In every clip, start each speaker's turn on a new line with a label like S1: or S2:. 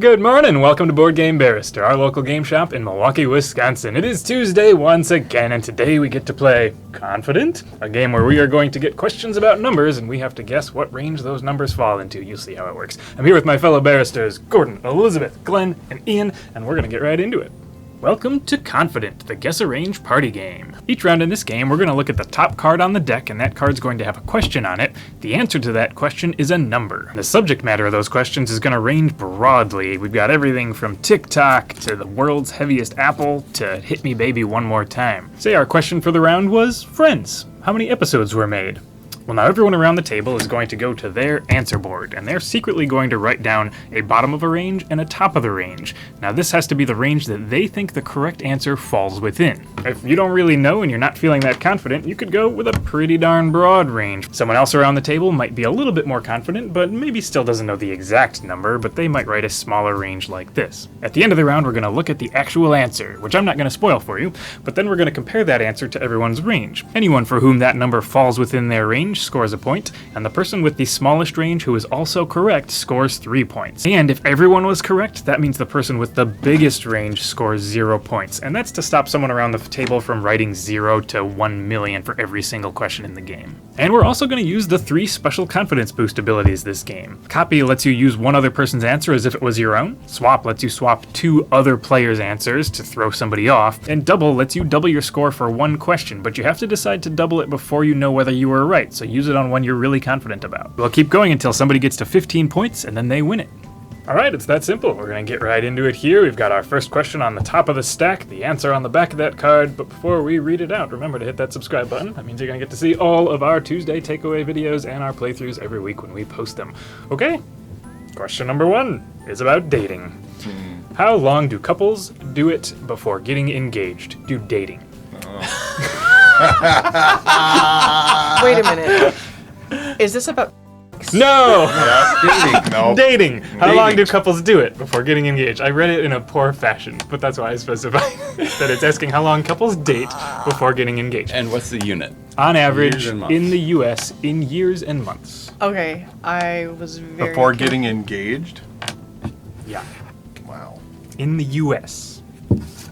S1: Good morning, welcome to Board Game Barrister, our local game shop in Milwaukee, Wisconsin. It is Tuesday once again, and today we get to play Confident, a game where we are going to get questions about numbers, and we have to guess what range those numbers fall into. You'll see how it works. I'm here with my fellow barristers, Gordon, Elizabeth, Glenn, and Ian, and we're going to get right into it. Welcome to Confident, the Guess a Range party game. Each round in this game, we're going to look at the top card on the deck, and that card's going to have a question on it. The answer to that question is a number. The subject matter of those questions is going to range broadly. We've got everything from TikTok to the world's heaviest apple to hit me baby one more time. Say our question for the round was Friends. How many episodes were made? Well, now everyone around the table is going to go to their answer board, and they're secretly going to write down a bottom of a range and a top of the range. Now, this has to be the range that they think the correct answer falls within. If you don't really know and you're not feeling that confident, you could go with a pretty darn broad range. Someone else around the table might be a little bit more confident, but maybe still doesn't know the exact number, but they might write a smaller range like this. At the end of the round, we're going to look at the actual answer, which I'm not going to spoil for you, but then we're going to compare that answer to everyone's range. Anyone for whom that number falls within their range scores a point, and the person with the smallest range who is also correct scores 3 points. And if everyone was correct, that means the person with the biggest range scores 0 points, and that's to stop someone around the table from writing 0 to 1 million for every single question in the game. And we're also going to use the 3 special confidence boost abilities this game. Copy lets you use one other person's answer as if it was your own. Swap lets you swap 2 other players' answers to throw somebody off. And double lets you double your score for one question, but you have to decide to double it before you know whether you were right, so use it on one you're really confident about. We'll keep going until somebody gets to 15 points, and then they win it. Alright, it's that simple. We're going to get right into it here. We've got our first question on the top of the stack, the answer on the back of that card, but before we read it out, remember to hit that subscribe button. That means you're going to get to see all of our Tuesday takeaway videos and our playthroughs every week when we post them. Okay, question number 1 is about dating. How long do couples do it before getting engaged? Do dating.
S2: Wait a minute. Is this about...
S1: No!
S3: Dating. No.
S1: Dating. How long do couples do it before getting engaged? I read it in a poor fashion, but that's why I specified that it's asking how long couples date before getting engaged.
S4: And what's the unit?
S1: On average, in the U.S., in years and months.
S2: Okay, I was very...
S3: Before getting engaged?
S1: Yeah.
S3: Wow.
S1: In the U.S.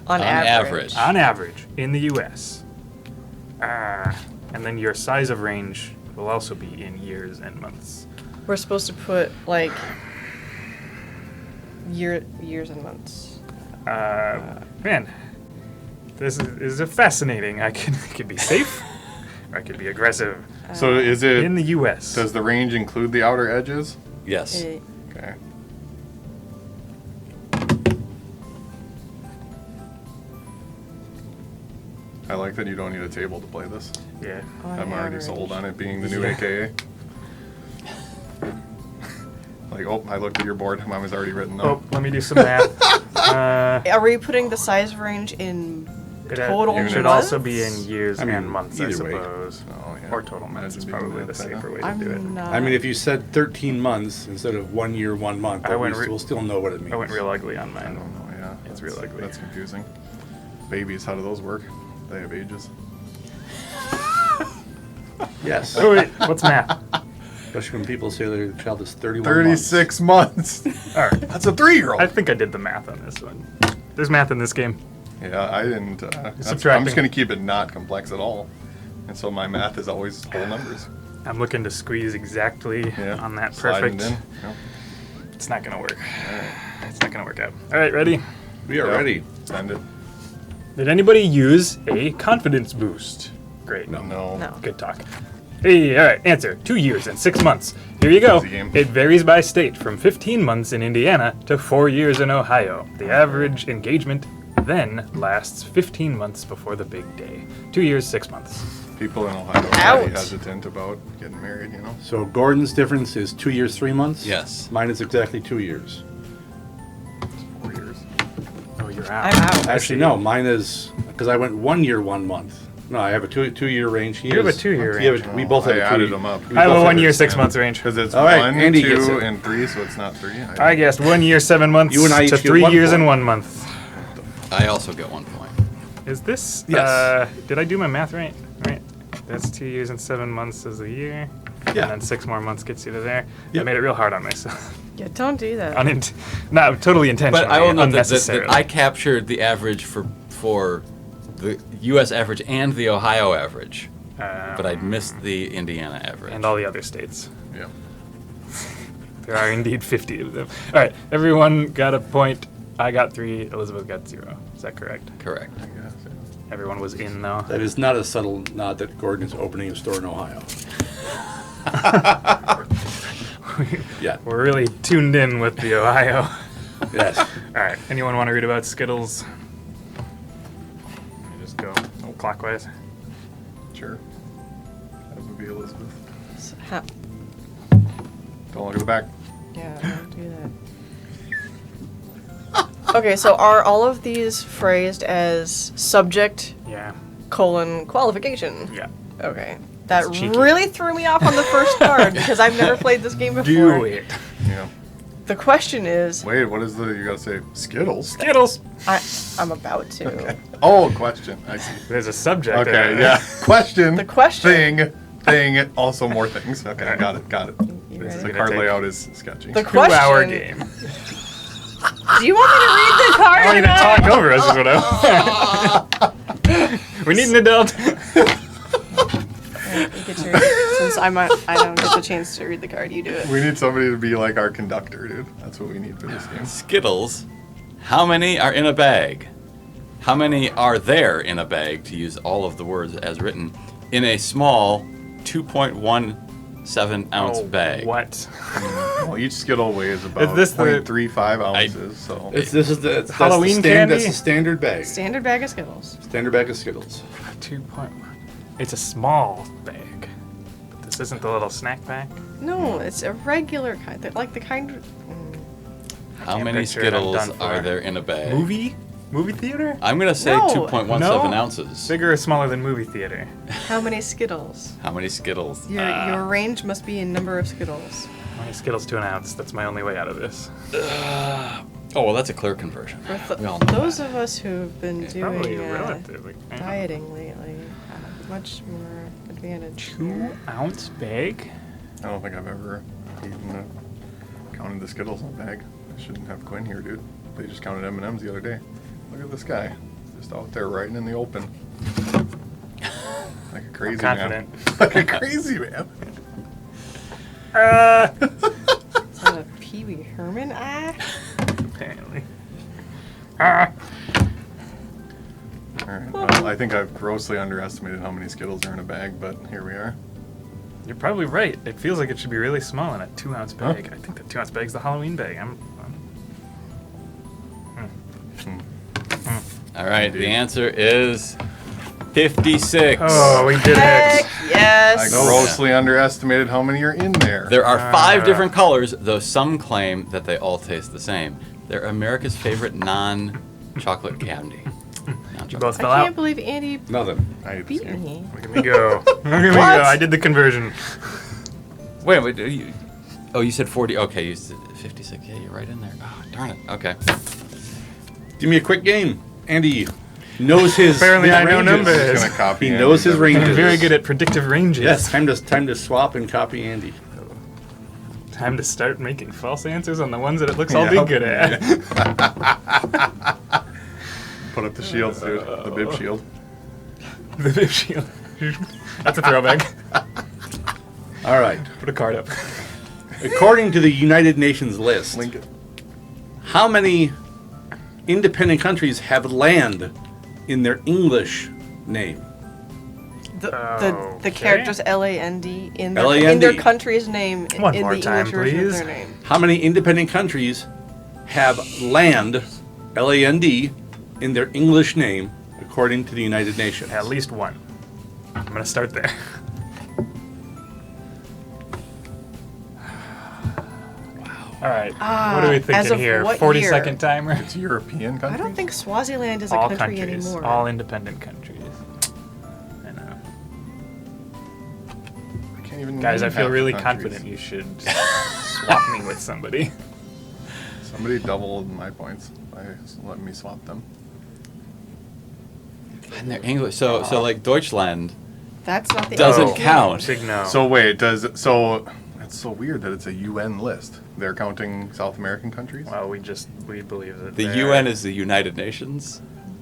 S2: On average.
S1: On average, in the U.S. And then your size of range will also be in years and months.
S2: We're supposed to put, like, years and months.
S1: Man, this is a fascinating. I could be safe, or I could be aggressive.
S3: So is it...
S1: In the U.S.
S3: Does the range include the outer edges?
S4: Yes.
S3: Okay. I like that you don't need a table to play this.
S1: Yeah.
S3: I'm already sold on it being the new AKA. Like, oh, I looked at your board. Mine was already written though.
S1: Oh, let me do some math.
S2: Are we putting the size range in total
S1: It should
S2: months?
S1: also be in years and months, I
S4: either way.
S1: suppose.
S3: Oh, yeah.
S1: Or total months is probably the safer way to do it.
S2: not...
S5: I mean, if you said 13 months instead of 1 year, 1 month, we'll still know what it means.
S1: I went real ugly on
S3: I
S1: mine.
S3: don't know, yeah.
S1: It's real ugly.
S3: That's confusing. Babies, how do those work? They have ages.
S5: Yes.
S1: Oh, wait, what's math?
S5: Especially when people say their child is 31
S3: 36 months.
S1: All right.
S3: That's a 3-year-old.
S1: I think I did the math on this one. There's math in this game.
S3: Yeah, I didn't. I'm
S1: Subtracting.
S3: just going to keep it not complex at all. And so my math is always whole numbers.
S1: I'm looking to squeeze exactly on that
S3: Sliding
S1: perfect.
S3: in. Yep.
S1: It's not going to work. It's not going to work out. All right, ready?
S5: We are ready.
S3: Send it.
S1: Did anybody use a confidence boost? Great.
S3: No.
S2: No.
S1: Good talk. Hey, all right, answer. 2 years and 6 months. Here you go.
S3: Easy game.
S1: It varies by state from 15 months in Indiana to 4 years in Ohio. The average engagement then lasts 15 months before the big day. 2 years, 6 months.
S3: People in Ohio are very
S2: Ouch.
S3: hesitant about getting married, you know?
S5: So Gordon's difference is 2 years, 3 months?
S4: Yes.
S5: Mine is exactly 2 years.
S3: 4 years.
S1: Oh, you're out.
S2: I'm out.
S5: Actually, no, mine is, because I went 1 year, 1 month. No, I have a two-year range.
S1: You have a 2-year range.
S5: We both have
S3: I
S5: a 2
S3: added them up.
S1: I have a
S5: both
S1: 1 year,
S5: have
S1: 6 months range.
S3: Because it's
S5: All right,
S3: 1,
S5: Andy gets
S3: 2,
S5: it.
S3: and 3, so it's not 3.
S1: I guessed 1 year, 7 months
S5: You and I
S1: to
S5: each get
S1: 3
S5: 1
S1: years and
S5: point.
S1: 1 month.
S4: I also get 1 point.
S1: Is this?
S4: Yes.
S1: Did I do my math right? Right. That's 2 years and 7 months is a year. And
S5: Yeah.
S1: then 6 more months gets you to there. I
S5: Yep.
S1: made it real hard on myself.
S2: Yeah, don't do that.
S1: Not totally intentionally.
S4: But I will note that
S1: unnecessarily.
S4: I captured the average for the U.S. average and the Ohio average, but I missed the Indiana average.
S1: And all the other states.
S3: Yeah.
S1: There are indeed 50 of them. All right, everyone got a point. I got 3. Elizabeth got 0. Is that correct?
S4: Correct.
S3: I guess. Yeah.
S1: Everyone was in though.
S5: That is not a subtle nod that Gordon's opening a store in Ohio. Yeah.
S1: We're really tuned in with the Ohio.
S5: Yes.
S1: All right. Anyone want to read about Skittles? Let me just go clockwise.
S3: Sure. That would be Elizabeth.
S2: Ha-
S3: Don't look at the back.
S2: Yeah, don't do that. Okay, so are all of these phrased as subject,
S1: Yeah.
S2: qualification?
S1: Yeah.
S2: Okay. That
S1: It's cheeky.
S2: really threw me off on the first card because I've never played this game before.
S1: Do it.
S3: Yeah.
S2: The question is,
S3: Wait, what is the? You gotta say Skittles.
S1: Skittles.
S2: I'm about to.
S3: Okay. Oh, question. I see.
S1: There's a subject.
S3: Okay. Yeah. Question.
S2: The question.
S3: Thing. Also more things. Okay. Got it.
S2: You
S3: The
S2: ready?
S3: card
S1: take-
S3: layout is sketchy.
S2: The
S1: 2-hour
S2: question.
S1: game.
S2: Do you want me to read the card?
S1: I want
S2: or
S1: you to
S2: not?
S1: talk over us, is what I We need an adult.
S2: You get to read it. Since I don't get the chance to read the card, you do it.
S3: We need somebody to be like our conductor, dude. That's what we need for this game.
S4: Skittles. How many are in a bag? How many are there in a bag, to use all of the words as written, in a small 2.17 ounce bag?
S1: What?
S3: Well, each Skittle weighs about
S1: this the-
S3: 0.35 ounces, so
S5: This is the
S1: Halloween
S5: that's
S1: candy?
S5: the standard bag.
S2: Standard bag of Skittles.
S5: Standard bag of Skittles.
S1: 2.1. It's a small bag. But this isn't the little snack bag.
S2: No, it's a regular kind. Like the kind.
S4: How
S1: can't
S4: many
S1: picture it, I'm
S4: Skittles
S1: done
S4: are
S1: for.
S4: there in a bag?
S1: Movie theater?
S4: I'm going to say
S2: No.
S4: 2.17
S1: No.
S4: ounces.
S1: Bigger or smaller than movie theater?
S2: How many Skittles?
S4: How many Skittles?
S2: Your range must be in number of Skittles.
S1: How many Skittles to an ounce? That's my only way out of this.
S4: Oh, well, that's a clear conversion.
S2: For
S4: We all know
S2: those
S4: that.
S2: of us who've been
S1: Probably
S2: doing
S1: relatively.
S2: dieting lately, have much more advantage.
S1: 2-ounce bag?
S3: I don't think I've ever even counted the Skittles in a bag. I shouldn't have Quinn here, dude. They just counted M&Ms the other day. Look at this guy, just out there writing in the open, like a crazy man.
S1: Confident.
S3: Like a crazy man.
S2: Is that a Pee Wee Herman eye?
S1: Apparently. Ah.
S3: All right. Well, I think I've grossly underestimated how many Skittles are in a bag, but here we are.
S1: You're probably right. It feels like it should be really small in a 2-ounce bag. I think the 2-ounce bag's the Halloween bag.
S4: All right, the answer is 56.
S1: Oh, we did
S2: Heck
S1: it.
S3: I
S2: yes!
S3: grossly underestimated how many are in there.
S4: There are 5 different colors, though some claim that they all taste the same. They're America's favorite non-chocolate candy.
S1: You both
S2: I
S1: fell
S2: can't
S1: out.
S2: believe Andy
S5: Nothing.
S3: I hate this
S2: beat
S3: game.
S2: me.
S1: Look at me go. Look at me go.
S2: What?
S1: I did the conversion.
S4: Wait, you said 40. Okay, you said 56. Yeah, you're right in there. Oh, darn it. Okay.
S5: Give me a quick game. Andy knows his.
S1: Apparently
S5: his
S1: I know
S5: ranges.
S1: numbers.
S3: Just gonna copy
S5: He
S3: Andy's
S5: knows his
S3: everything.
S1: I'm
S5: ranges.
S1: very good at predictive ranges.
S5: Yes, time to swap and copy Andy.
S1: Time to start making false answers on the ones that it looks I'll
S3: Yeah.
S1: be good at.
S3: Put up the shields, dude. The bib shield.
S1: The bib shield. That's a throwback.
S5: All right.
S1: Put a card up.
S5: According to the United Nations list,
S3: Link it.
S5: how many independent countries have land in their English name?
S2: The
S1: Okay.
S2: characters L-A-N-D in their
S5: L-A-N-D.
S2: country's name
S1: One
S2: in
S1: more
S2: the
S1: time,
S2: English version
S1: please.
S2: of their name.
S5: How many independent countries have land, L-A-N-D, in their English name, according to the United Nations?
S1: At least one. I'm gonna start there. All right. What are we
S2: as
S1: thinking
S2: of
S1: here?
S2: what
S1: 40-second
S2: year?
S1: timer.
S3: It's European country.
S2: I don't think Swaziland is a
S1: All
S2: country
S1: countries.
S2: anymore.
S1: All independent countries. I know.
S3: I can't even.
S1: Guys, I
S3: name
S1: feel
S3: half the
S1: really
S3: countries.
S1: confident you should swap me with somebody.
S3: Somebody doubled my points by letting me swap them.
S4: And they're English. So like Deutschland
S2: That's not the
S4: Doesn't
S2: end.
S4: count.
S1: Big no.
S3: So wait, that's so weird that it's a UN list. They're counting South American countries?
S1: well, we believe that
S4: The
S1: they're-
S4: UN is the United Nations.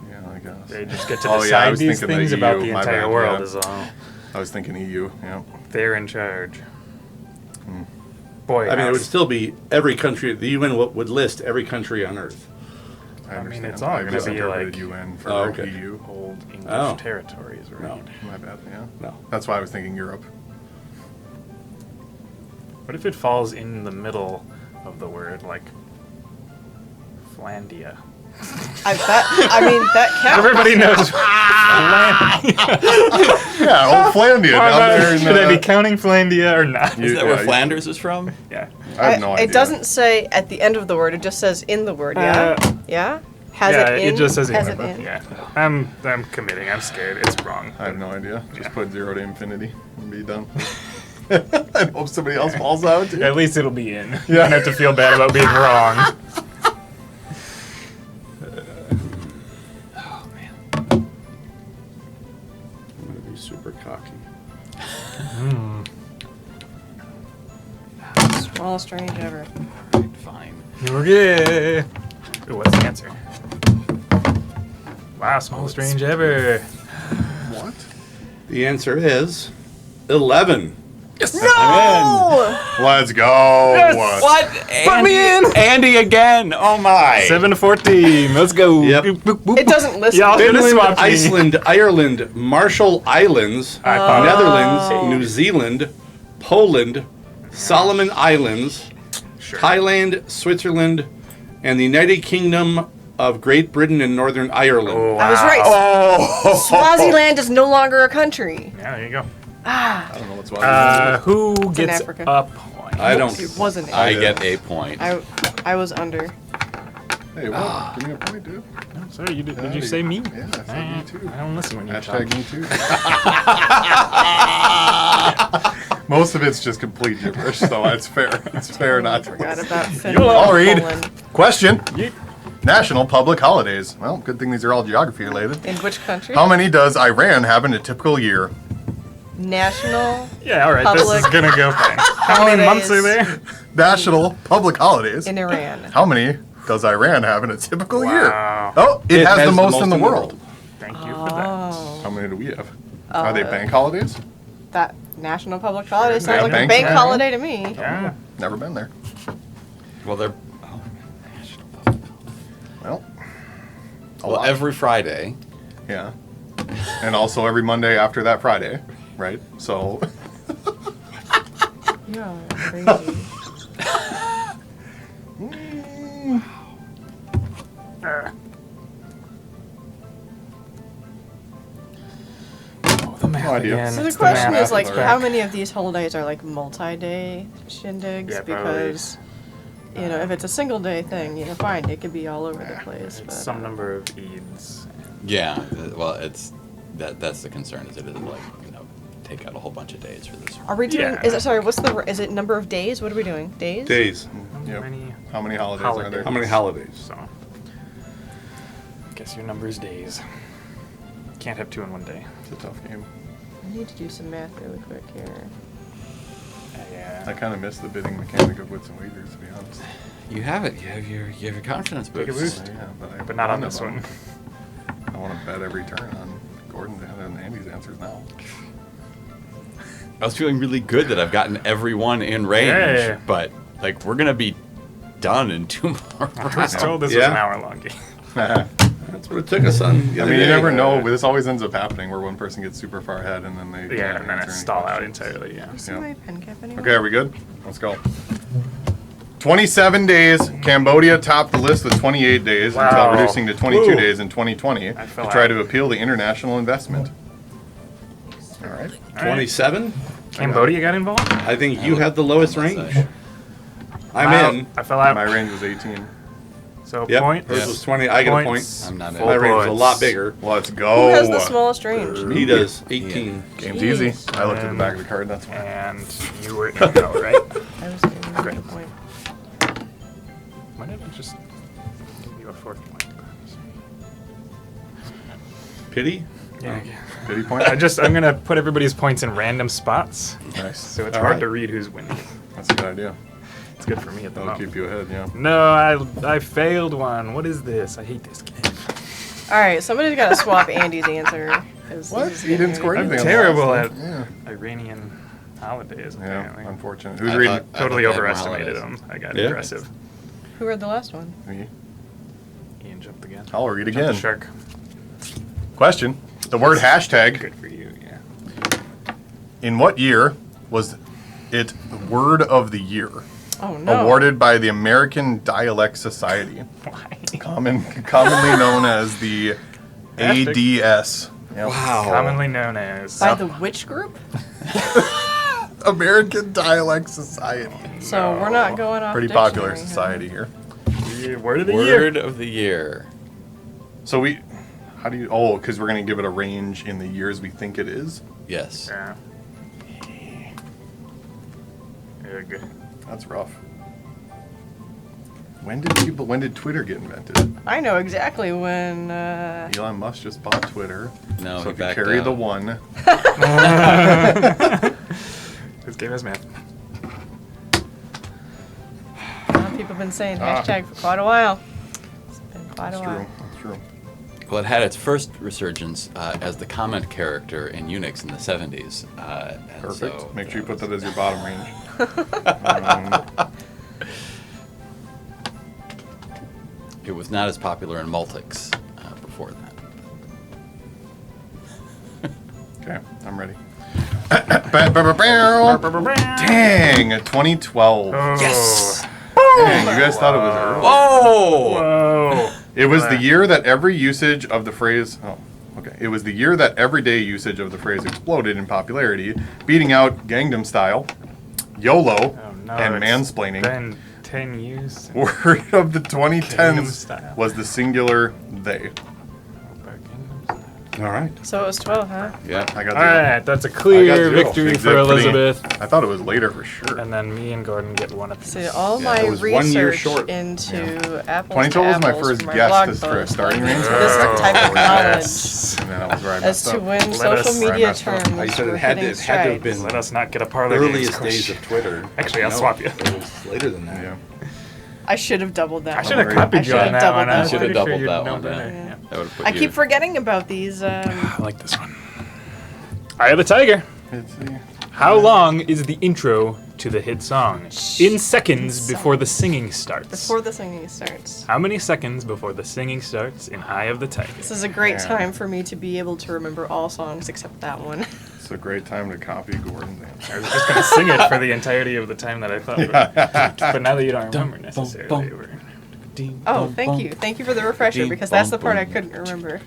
S3: Yeah, I guess.
S1: They just get to
S3: Oh, yeah, I
S1: decide
S3: was
S1: these
S3: thinking the
S1: things about
S3: EU,
S1: the
S3: my
S1: entire
S3: bad,
S1: world.
S3: yeah.
S1: Is all.
S3: I was thinking EU, yeah.
S1: They're in charge. Boy,
S5: I mean,
S1: now
S5: it would
S1: it's-
S5: still be every country. The UN would list every country on Earth.
S3: I
S1: mean,
S3: understand.
S1: it's all
S3: I
S1: gonna be
S3: misinterpreted
S1: like-
S3: UN for
S5: Oh, okay.
S3: EU.
S1: old English
S5: Oh.
S1: territories, right?
S3: My bad, yeah.
S5: No.
S3: That's why I was thinking Europe.
S1: What if it falls in the middle of the word, like Flandia?
S2: That counts.
S1: Everybody knows Flandia.
S3: Yeah, old Flandia down there.
S1: Should I be counting Flandia or not?
S4: Is that
S3: Yeah,
S4: where
S3: you-
S4: Flanders is from?
S1: Yeah.
S3: I have no idea.
S2: It doesn't say at the end of the word. It just says in the word. Yeah. Yeah. Has
S1: yeah,
S2: it in?
S1: just says
S2: Has
S1: in.
S2: it in?
S1: Yeah. I'm committing. I'm scared. It's wrong.
S3: I have no idea. Just
S1: Yeah.
S3: put 0 to infinity and be done. I hope somebody else falls out.
S1: At least it'll be in. You
S3: Yeah.
S1: don't have to feel bad about being wrong.
S5: I'm going to be super cocky.
S2: Smallest range ever.
S4: Right, fine.
S1: Okay. Ooh, what's the answer? Wow, smallest range ever.
S3: What?
S5: The answer is 11.
S2: No!
S3: Let's go.
S4: What?
S1: Put me in!
S4: Andy again. Oh my.
S1: 7 to 14. Let's go.
S5: Yep.
S1: Boop, boop, boop.
S2: It doesn't list.
S1: Yeah, I'll do
S5: Finland,
S1: this swap me.
S5: Iceland, Ireland, Marshall Islands,
S1: I found it.
S5: Netherlands, New Zealand, Poland, Solomon Islands,
S1: Sure.
S5: Thailand, Switzerland, and the United Kingdom of Great Britain and Northern Ireland.
S1: Oh,
S2: I was
S1: wow.
S2: right.
S3: Oh.
S2: Swaziland is no longer a country.
S1: Yeah, there you go.
S3: I don't know what's wrong.
S1: Who
S2: in
S1: gets
S2: Africa.
S1: a point?
S5: I don't.
S2: It wasn't.
S4: I get a point.
S2: I was under.
S3: Hey, what? Give me a point, dude.
S1: No, sorry, did
S3: Yeah,
S1: you say me?
S3: Yeah, I said me too.
S1: I don't listen when you
S3: Hashtag
S1: talk.
S3: me too. Most of it's just complete gibberish, so it's fair. It's fair not to.
S2: Forgot about Finland.
S3: I'll read.
S2: Poland.
S3: Question.
S1: Yeet.
S3: National public holidays. Well, good thing these are all geography related.
S2: In which country?
S3: How many does Iran have in a typical year?
S2: National.
S1: Yeah, all right, this is
S2: Public
S1: gonna go fine. How many months are
S2: holidays.
S1: there?
S3: National public holidays.
S2: In Iran.
S3: How many does Iran have in a typical
S1: Wow.
S3: year? Oh, it has the most in the world.
S1: Thank you for that.
S2: Oh.
S3: How many do we have? Are they bank holidays?
S2: That national public holiday sounds
S3: Yeah,
S2: like a
S3: bank
S2: bank
S3: holiday.
S2: holiday to me.
S1: Yeah.
S3: Never been there.
S4: Well, they're. Oh, national public holiday.
S3: Well, a
S4: Well,
S3: lot.
S4: every Friday.
S3: Yeah. And also every Monday after that Friday, right? So,
S2: Yeah, crazy.
S1: Oh, the math
S3: No idea.
S1: again.
S2: So the
S1: It's
S2: question
S1: math.
S2: is like,
S3: Alright.
S2: how many of these holidays are like multi-day shindigs?
S1: Yeah, probably.
S2: Because you know, if it's a single day thing, you know, fine, it could be all over the place. But
S1: It's some number of Eids.
S4: Yeah. Well, it's that's the concern. Is it like take out a whole bunch of days for this?
S2: are we doing?
S1: Yeah.
S2: Is it sorry? What's the? Is it number of days? What are we doing? Days.
S5: Days.
S3: yep.
S1: Many
S3: How many holidays are there?
S5: How many holidays?
S1: So, guess your number is days. Can't have 2 in one day.
S3: It's a tough game.
S2: I need to do some math really quick here.
S1: Yeah.
S3: I kind of miss the bidding mechanic of wits and wagers, to be honest.
S4: You have it. You have your confidence
S1: Take a
S4: boost.
S1: boost.
S3: Yeah,
S1: But not on
S3: one
S1: this
S3: of them.
S1: one.
S3: I want to bet every turn on Gordon's and Andy's answers now.
S4: I was feeling really good that I've gotten everyone in range,
S1: Yeah.
S4: but like we're gonna be done in 2 more
S1: I was
S4: rounds.
S1: told this was
S5: Yeah.
S1: an hour-long game.
S5: That's what it took us on.
S3: I mean, you never know. This always ends up happening where one person gets super far ahead and then they
S1: Yeah,
S3: can't
S1: and then it
S3: answer any
S1: stall out
S3: questions.
S1: entirely, yeah.
S2: You see
S3: Yeah.
S2: my pen cap anywhere?
S3: Okay, are we good? Let's go. 27 days. Cambodia topped the list with 28 days until
S1: Wow.
S3: reducing to 22
S1: Ooh.
S3: days in 2020
S1: I
S3: to
S1: fell
S3: try
S1: out.
S3: to appeal the international investment. All right.
S5: 27?
S1: Cambodia got involved?
S5: I think you have the lowest range. I'm
S1: Wow.
S5: in.
S1: I fell out.
S3: My range was 18.
S1: So
S5: Yep.
S1: point.
S5: Hers was 20. I get a point.
S1: Points.
S4: I'm not in.
S1: Full
S5: My range was a
S1: points.
S5: lot bigger.
S3: Let's
S2: Who
S3: go.
S2: has the smallest range?
S5: He does 18.
S3: Game's easy.
S2: Jeez.
S3: I looked at the back of the card, that's why.
S1: And you were in no, right?
S2: I was in
S1: Great.
S2: a point.
S1: Why did I just give you a 4th point?
S5: Pity?
S1: Yeah.
S3: Pity point?
S1: I'm gonna put everybody's points in random spots,
S3: Nice.
S1: so it's
S3: All
S1: hard
S3: right.
S1: to read who's winning.
S3: That's a good idea.
S1: It's good for me at the
S3: That'll
S1: moment.
S3: keep you ahead, yeah.
S1: No, I failed one. What is this? I hate this game.
S2: All right, somebody's got to swap Andy's answer. 'cause
S3: What?
S2: this is
S3: You didn't
S2: getting
S3: score
S2: really-
S1: I'm
S3: anything on the
S1: terrible
S3: last
S1: at
S3: one.
S1: Iranian holidays.
S3: Yeah,
S1: Apparently,
S3: unfortunate. Who's
S4: I
S3: reading?
S4: thought-
S1: totally
S4: they had more
S1: overestimated
S4: holidays.
S1: them. I got
S5: Yeah.
S1: aggressive.
S2: Who read the last one?
S3: Me.
S1: Ian jumped again.
S3: I'll read
S1: Jumped
S3: again.
S1: the shark.
S3: Question. The word hashtag,
S1: Good for you. Yeah.
S3: in what year was it the word of the year?
S2: Oh no.
S3: Awarded by the American Dialect Society,
S1: Why?
S3: commonly known as the ADS. Yep.
S5: Wow.
S1: Commonly known as.
S2: By the which group?
S3: American Dialect Society.
S2: So we're not going off.
S3: Pretty popular
S2: dictionary, huh?
S3: society here.
S1: Yeah, word of the year.
S4: Word of the year.
S3: So how do you, because we're going to give it a range in the years we think it is?
S4: Yes.
S1: Yeah. Ugh.
S3: That's rough. When did Twitter get invented?
S2: I know exactly when.
S3: Elon Musk just bought Twitter.
S4: No,
S3: So
S4: he
S3: if you
S4: backed
S3: carry
S4: out.
S3: the one,
S1: This game is math.
S2: People have been saying hashtag for quite a while. It's been quite
S3: that's
S2: a
S3: true.
S2: while.
S3: That's true.
S4: Well, it had its first resurgence as the comment character in Unix in the 70s. And
S3: Perfect.
S4: so
S3: Make sure you put
S4: was-
S3: that as your bottom range.
S4: It was not as popular in Multics before that.
S3: Okay, I'm ready. Dang, 2012.
S4: Yes!
S3: Dang, you guys thought it was early.
S4: Whoa!
S1: Whoa.
S3: It was the year that every usage of the phrase. Oh, okay. It was the year that everyday usage of the phrase exploded in popularity, beating out Gangnam Style, YOLO,
S1: Oh, no,
S3: and
S1: it's
S3: mansplaining.
S1: Been 10 years.
S3: Word of the
S1: Gangnam
S3: 2010s
S1: Style.
S3: was the singular they.
S5: All right.
S2: So it was 12, huh?
S4: Yeah.
S3: I got
S1: All
S3: zero.
S1: right, that's a
S3: I got
S1: clear
S3: zero.
S1: victory
S3: Big
S1: for
S3: zip me.
S1: Elizabeth.
S3: I thought it was later for sure.
S1: And then me and Gordon get one apiece.
S2: See, all
S4: Yeah,
S2: my
S5: it was 1 year
S2: research
S5: short.
S2: into apples
S3: 2012
S2: to
S3: was my
S2: apples
S3: first
S2: from our
S3: guess
S2: blog
S3: as for a
S2: post,
S3: starting
S2: like,
S3: range.
S2: This type of knowledge
S1: Yes.
S3: And then that was where I
S2: as
S3: messed
S2: to
S3: up.
S2: when
S1: Let
S2: social
S1: us-
S3: where I
S2: media
S3: messed up.
S2: terms
S5: I said
S2: were
S5: it had
S2: hitting
S5: to have
S2: strides.
S5: been
S1: Let us not get a parlor
S5: earliest
S1: games
S5: days of Twitter.
S1: Actually, I'll
S5: No,
S1: swap you.
S5: It was later than that.
S3: Yeah.
S2: I should have doubled that
S1: I
S2: one.
S1: should have
S3: worry.
S1: copied
S2: I
S1: you on
S2: should've
S1: that
S2: doubled
S1: one.
S2: that
S1: I'm
S2: one.
S4: Should have
S1: pretty sure
S4: doubled
S1: you'd
S4: that
S1: know
S4: one.
S1: better.
S4: Yeah.
S1: Yeah.
S4: That would've put
S2: I
S4: you-
S2: keep forgetting about these.
S1: I like this one. Eye of the Tiger.
S3: It's the,
S1: How long is the intro to the hit song? In seconds before the singing starts.
S2: Before the singing starts.
S1: How many seconds before the singing starts in Eye of the Tiger?
S2: This is a great
S3: Yeah.
S2: time for me to be able to remember all songs except that one.
S3: it's a great time to copy Gordon's answer.
S1: I was just going to sing it for the entirety of the time that I thought. But now that you don't remember necessarily.
S4: bum.
S1: we're-
S2: Oh, thank you. Thank you for the refresher because that's the part I couldn't remember.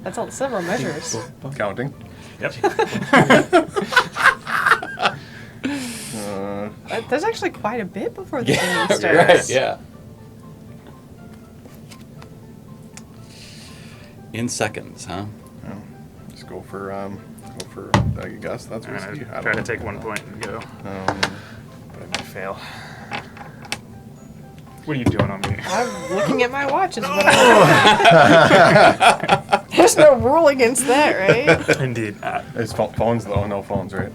S2: That's all several measures.
S3: Counting.
S1: Yep.
S2: There's actually quite a bit before the
S4: Yeah,
S2: singing starts.
S4: right, yeah. In seconds, huh?
S3: Yeah. Just go for I guess that's
S1: I'm
S3: risky.
S1: going
S3: I
S1: to try
S3: don't
S1: to take
S3: know.
S1: 1 point and go.
S3: Um,
S1: But I might fail. What are you doing on me?
S2: I'm looking at my watch is what I'm doing. There's no rule against that, right?
S1: Indeed.
S3: it's phones though. No phones, right?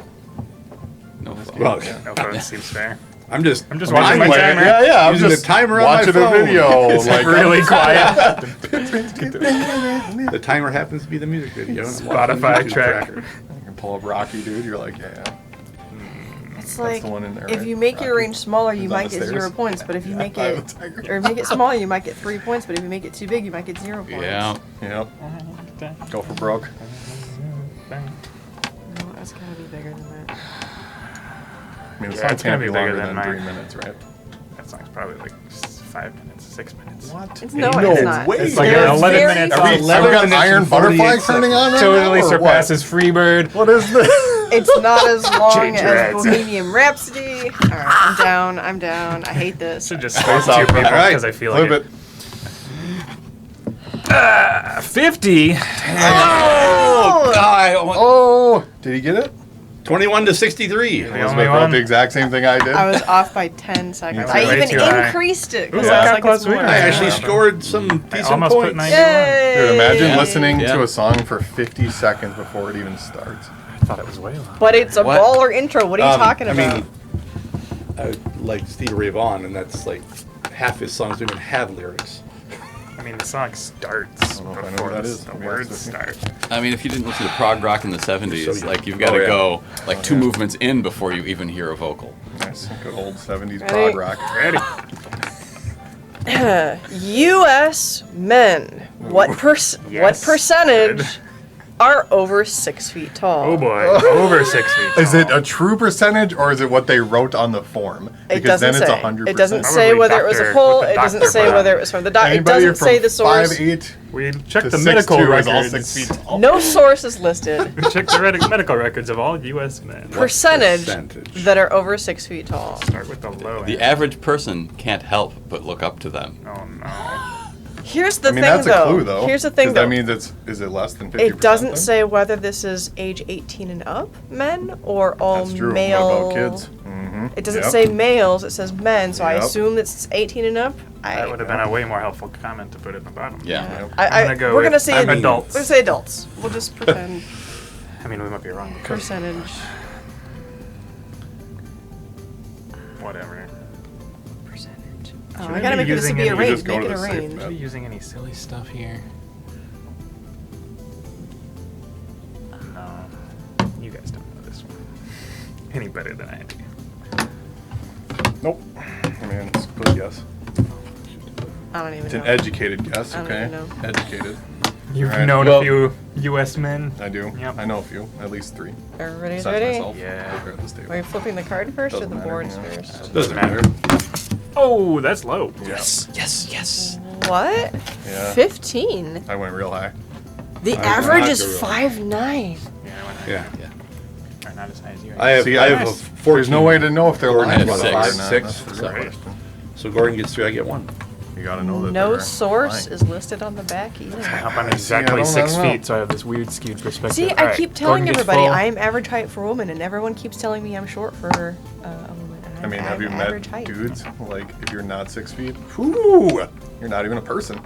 S4: No phone.
S5: Well,
S1: No phone seems fair.
S5: I'm just
S1: watching my
S3: Like,
S1: timer.
S3: yeah. I'm
S5: Using
S3: just
S5: the timer on my
S3: watching
S5: phone.
S3: a video.
S1: It's
S3: like
S1: really quiet.
S5: the timer happens to be the music video. and I'm
S1: Spotify
S5: watching the YouTube
S1: track.
S3: You can pull up Rocky, dude. You're like, yeah.
S2: It's
S3: That's
S2: like
S3: the one in there,
S2: if
S3: right?
S2: you make your
S3: Rocky.
S2: range smaller, you
S3: It's on
S2: might
S3: the
S2: get 0
S3: stairs.
S2: points. But if you make
S3: I have
S2: it
S3: a tiger.
S2: or make it smaller, you might get 3 points. But if you make it too big, you might get 0 points.
S4: Yeah.
S3: Yep. Go for broke.
S2: No, that's gotta be bigger than that.
S3: I mean, the
S1: Yeah,
S3: song
S1: it's gonna
S3: can't
S1: be
S3: be
S1: bigger
S3: longer
S1: than
S3: than 3
S1: mine.
S3: minutes, right?
S1: That song's probably like 5 minutes, 6 minutes.
S3: What?
S2: No,
S3: no
S2: it's not.
S3: way.
S1: It's like
S2: They're
S1: an 11
S2: very
S1: minute
S3: Are
S1: song.
S3: we,
S5: 11
S3: have we got
S5: minutes
S3: Iron
S5: and
S3: Butterfly
S5: 48
S3: turning on right
S1: Totally
S3: now, or
S1: surpasses Freebird.
S3: What is this?
S2: It's not as long
S1: Change your
S2: as
S1: ads.
S2: Bohemian Rhapsody. All right, I'm down. I hate this.
S1: Should just switch
S3: Close
S1: two
S3: out.
S1: people
S3: All right,
S1: because I feel
S3: flip
S1: like
S3: it.
S1: 50.
S4: Oh, God.
S3: Oh, did he get it?
S5: 21 to 63.
S1: The
S3: Elizabeth
S1: only
S3: wrote
S1: one.
S3: the exact same thing I did.
S2: I was off by 10 seconds.
S3: You
S2: I
S3: were way
S2: even
S1: too high.
S2: increased it.
S1: Ooh,
S2: Because
S1: look
S2: I was
S1: how
S2: like,
S1: close
S2: it's
S1: we
S2: more.
S1: are.
S5: I actually
S1: Yeah.
S5: scored some
S1: I
S5: decent
S1: almost put
S5: points.
S1: 91.
S2: Yay!
S3: Dude, imagine
S4: Yeah.
S3: listening
S4: Yeah.
S3: to a song for 50 seconds before it even starts.
S1: I thought it was way long.
S2: But it's a
S4: What?
S2: baller intro. What are you talking
S5: I
S2: about?
S5: mean, I like Stevie Ray Vaughan, and that's like half his songs don't even have lyrics.
S1: I mean, the song starts
S3: don't know if I know
S1: before
S3: what that
S1: the
S3: is, to be
S1: words
S3: honest with
S1: start.
S4: I mean, if you didn't listen to prog rock in the 70s,
S5: So
S4: like you've got to
S5: oh, yeah.
S4: go like two movements in before you even hear a vocal.
S3: Nice. Good old 70s
S2: Ready?
S3: prog rock.
S1: Ready?
S2: U.S. men. What
S1: Yes.
S2: percentage
S1: Good.
S2: are over 6 feet tall?
S1: Oh boy, over 6 feet.
S3: Is it
S1: tall.
S3: a true percentage or is it what they wrote on the form?
S2: It
S3: Because
S2: doesn't
S3: then it's
S2: say.
S3: 100%.
S2: It doesn't
S1: Probably
S2: say whether it was a
S1: doctor-
S2: poll.
S1: what the
S2: It doesn't
S1: doctor
S2: say
S1: put
S2: whether
S1: on.
S2: it was from the doctor. It
S3: Anybody
S2: doesn't
S3: from
S2: say the source.
S3: 5'8"
S1: We checked
S3: to
S1: the medical
S3: 6'2"
S1: records.
S3: is all 6 feet tall.
S2: No source is listed.
S1: We checked the medical records of all U.S. men.
S2: Percentage
S5: percentage?
S2: that are over 6 feet tall.
S1: Start with the low end.
S4: The average person can't help but look up to them.
S1: Oh no.
S2: Here's the
S3: I mean,
S2: thing,
S3: that's
S2: though.
S3: a clue, though.
S2: Here's the thing,
S3: 'cause
S2: though.
S3: That means is it less than 50%?
S2: It doesn't
S3: then?
S2: say whether this is age 18 and up men or all
S3: That's true.
S2: male.
S3: What about kids? Mm-hmm.
S2: It doesn't say males. It says men. So I
S3: Yep.
S2: assume it's 18 and up.
S1: That would have been a way more helpful comment to put at the bottom.
S4: Yeah.
S3: Yep.
S1: I'm gonna go
S2: we're
S1: with
S2: gonna say
S1: adults.
S2: We're gonna say adults. We'll just pretend
S1: I mean, we might be wrong because
S2: percentage.
S1: whatever.
S2: Percentage.
S1: Should
S2: Oh,
S1: we
S2: I gotta
S1: be
S2: make this to
S1: using
S2: be a
S1: any-
S2: range.
S3: just go
S2: Make
S3: to
S2: it a
S3: the safe
S2: range.
S3: bet.
S1: Are we using any silly stuff here? No. You guys don't know this one any better than I do.
S3: Nope. I mean, it's a good guess.
S2: I don't even
S3: It's
S2: know.
S3: an educated guess,
S2: I don't
S3: okay?
S2: even know.
S3: Educated.
S1: You've
S3: Alright,
S1: known
S3: well-
S1: a few U.S. men.
S3: I do.
S1: Yep.
S3: I know a few. At least 3.
S2: Everybody's
S3: Besides
S2: ready?
S3: myself.
S1: Yeah.
S3: Over at this table.
S2: Are you flipping the card first or
S3: Doesn't
S2: the
S3: matter,
S2: boards
S3: yeah.
S2: first?
S5: Doesn't matter.
S1: Oh, that's low.
S3: Yes.
S4: Yes, yes.
S2: What?
S3: Yeah.
S2: 15.
S3: I went real high.
S2: The
S5: I
S2: average
S5: not
S2: is
S5: go wrong.
S2: 5'9".
S1: Yeah, I went
S5: Yeah.
S4: Yeah.
S1: Or not as high as you.
S5: I have,
S3: See,
S5: I have a
S1: Nice.
S5: 14.
S3: There's no way to know if they're
S5: Gordon
S3: lying
S4: had
S3: about it or
S4: 6.
S3: not.
S5: 6,
S3: That's the real
S1: right.
S3: question.
S5: So Gordon gets 3, I get 1.
S3: You gotta know that
S2: No
S3: they're
S2: source
S3: lying.
S2: is listed on the back either.
S1: I'm
S3: I
S1: exactly
S3: don't
S1: 6
S3: know.
S1: feet, so I have this weird skewed perspective.
S2: See,
S1: All
S2: I
S1: right,
S2: keep telling
S1: Gordon gets
S2: everybody
S1: full.
S2: I am average height for a woman, and everyone keeps telling me I'm short for a woman. And
S3: I mean, have
S2: I'm
S3: you
S2: average
S3: met
S2: height.
S3: dudes, like, if you're not 6 feet, whoo, you're not even a person.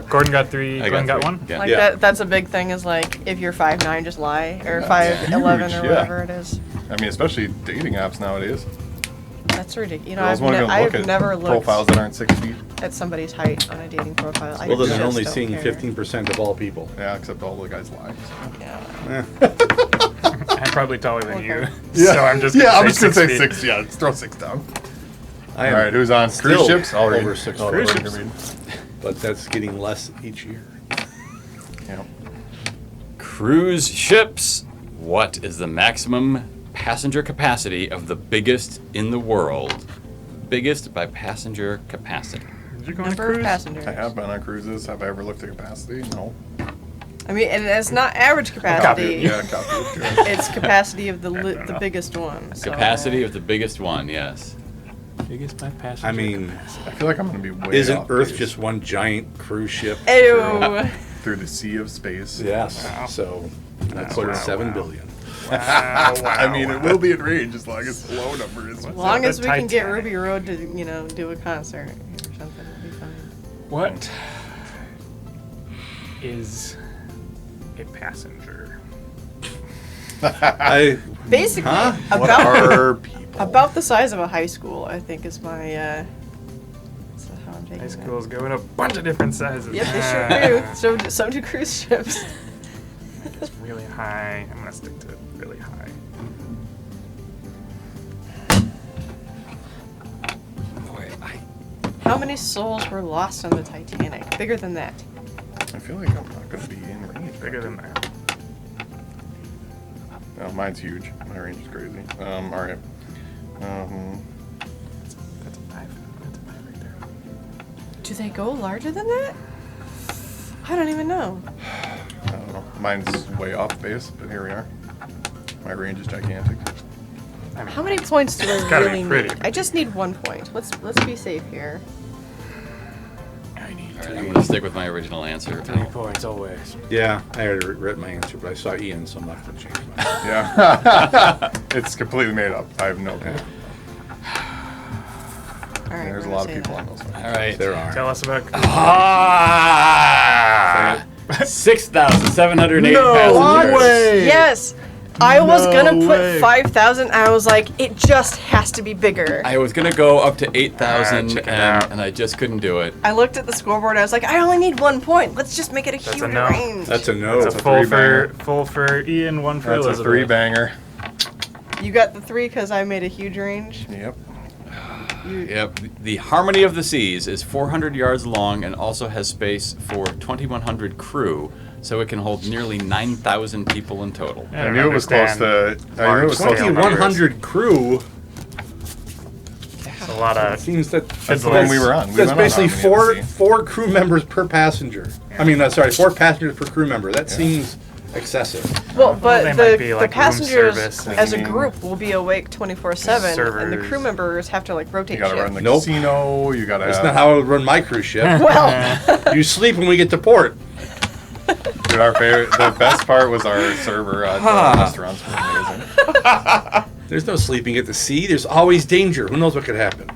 S1: Gordon got 3.
S4: I
S1: Glenn got
S4: 3.
S1: 1.
S4: Yeah.
S2: Like
S5: Yeah.
S2: that's a big thing. Is like if you're 5'9", just lie, or
S3: Yeah,
S2: 5'11"
S3: huge,
S2: or
S3: yeah.
S2: whatever it is.
S3: I mean, especially dating apps nowadays.
S2: That's ridiculous. You know,
S3: Girls
S2: I've,
S3: won't even look
S2: I've
S3: at
S2: never looked
S3: profiles that aren't 6 feet.
S2: at somebody's height on a dating profile. I
S5: Well, then
S2: just
S5: they're only
S2: don't
S5: seeing
S2: care.
S5: 15% of all people.
S3: Yeah, except all the guys lie. So.
S2: Yeah.
S1: I'm probably taller than you,
S2: Okay.
S1: so I'm just
S3: yeah,
S1: gonna
S3: I'm just gonna say
S1: feet.
S3: 6. Yeah, let's throw 6 down.
S5: I
S3: All
S5: am
S3: right, who's on? Cruise
S5: still
S3: ships? I'll read.
S5: over 6
S3: Oh,
S1: Cruise
S5: foot,
S3: Gordon
S1: ships.
S3: can read.
S5: but that's getting less each year.
S3: Yeah.
S4: Cruise ships. What is the maximum passenger capacity of the biggest in the world? Biggest by passenger capacity.
S1: Did you go on a
S2: Number of
S1: cruise?
S2: passengers.
S3: I have been on cruises. Have I ever looked at capacity? No.
S2: I mean, and it's not average capacity.
S3: Yeah, copy it.
S2: It's capacity of the
S1: I don't
S2: the
S1: know.
S2: biggest one. So.
S4: Capacity of the biggest one, yes.
S1: Biggest by passenger.
S5: I mean,
S3: I feel like I'm gonna be way
S5: isn't
S3: off
S5: Earth
S3: base
S5: just one giant cruise ship?
S2: Ew.
S3: through the sea of space?
S5: Yes.
S1: Wow.
S5: So that's
S1: Wow,
S5: what
S1: wow,
S5: 7
S1: wow.
S5: billion.
S1: Wow,
S3: I mean,
S1: wow.
S3: it will be in range as long as the low number is.
S2: As long
S1: the
S2: as we can get
S1: Titanic.
S2: Ruby Road to, you know, do a concert or something, we'll be fine.
S1: What is a passenger?
S5: I
S2: Basically,
S5: Huh?
S3: What
S2: about
S3: are people?
S2: about the size of a high school, I think is my. That's how I'm taking
S1: High
S2: that.
S1: schools go in a bunch of different sizes.
S2: Yep, they sure do. So do cruise ships.
S1: It's really high. I'm gonna stick to really high.
S4: Boy,
S2: How many souls were lost on the Titanic? Bigger than that.
S3: I feel like I'm not gonna be in range.
S1: Bigger than that.
S3: No, mine's huge. My range is crazy. All right.
S1: That's a 5. That's a 5 right there.
S2: Do they go larger than that? I don't even know.
S3: I don't know. Mine's way off base, but here we are. My range is gigantic.
S1: I mean,
S2: How many points do I
S1: gotta be
S2: really
S1: pretty.
S2: need? I just need 1 point. Let's be safe here.
S4: I'm going to stick with my original answer.
S1: 3 points always.
S5: Yeah, I already read my answer, but I saw Ian, so I'm not going to change mine.
S3: Yeah. It's completely made up. I have no clue.
S2: All right,
S3: There's a
S2: we're
S3: lot of
S2: gonna say
S3: people
S2: that.
S3: on those ones.
S4: All right.
S5: There are.
S1: Tell us about.
S4: Ah! 6,708
S1: No
S4: passengers.
S1: way!
S2: Yes, I was gonna
S1: No
S2: put
S1: way.
S2: 5,000. I was like, it just has to be bigger.
S4: I was going to go up to 8,000,
S1: check it out.
S4: and I just couldn't do it.
S2: I looked at the scoreboard. I was like, I only need 1 point. Let's just make it a huge
S1: a no.
S2: range.
S5: That's a no.
S1: It's a full
S3: three-banger.
S1: for Ian, 1 for
S3: That's a
S1: Elizabeth.
S3: 3-banger.
S2: You got the 3 because I made a huge range.
S3: Yep.
S4: Yep. The Harmony of the Seas is 400 yards long and also has space for 2,100 crew, so it can hold nearly 9,000 people in total.
S1: I
S3: I
S1: don't
S3: knew it was close
S1: understand
S3: to. I knew it was close to
S1: large-scale
S3: numbers.
S5: 2,100 crew.
S1: It's a lot of.
S5: Seems that
S3: That's the one we were on. We
S5: That's
S3: went on
S5: basically
S3: Harmony of the Sea.
S5: four crew members per passenger. I mean, sorry, 4 passengers per crew member. That seems excessive.
S2: Well, but
S1: they might be,
S2: the
S1: like, room
S2: passengers
S1: service and-
S2: as a group will be awake 24/7, and the
S1: Servers.
S2: crew members have to like
S3: You
S2: rotate
S3: gotta run
S2: shift.
S3: the
S5: Nope.
S3: casino. You gotta.
S5: That's not how I would run my cruise ship.
S2: Well,
S5: You sleep when we get to port.
S3: Dude, our favorite. The best part was our server at the restaurants. Was amazing.
S5: There's no sleeping at the sea. There's always danger. Who knows what could happen?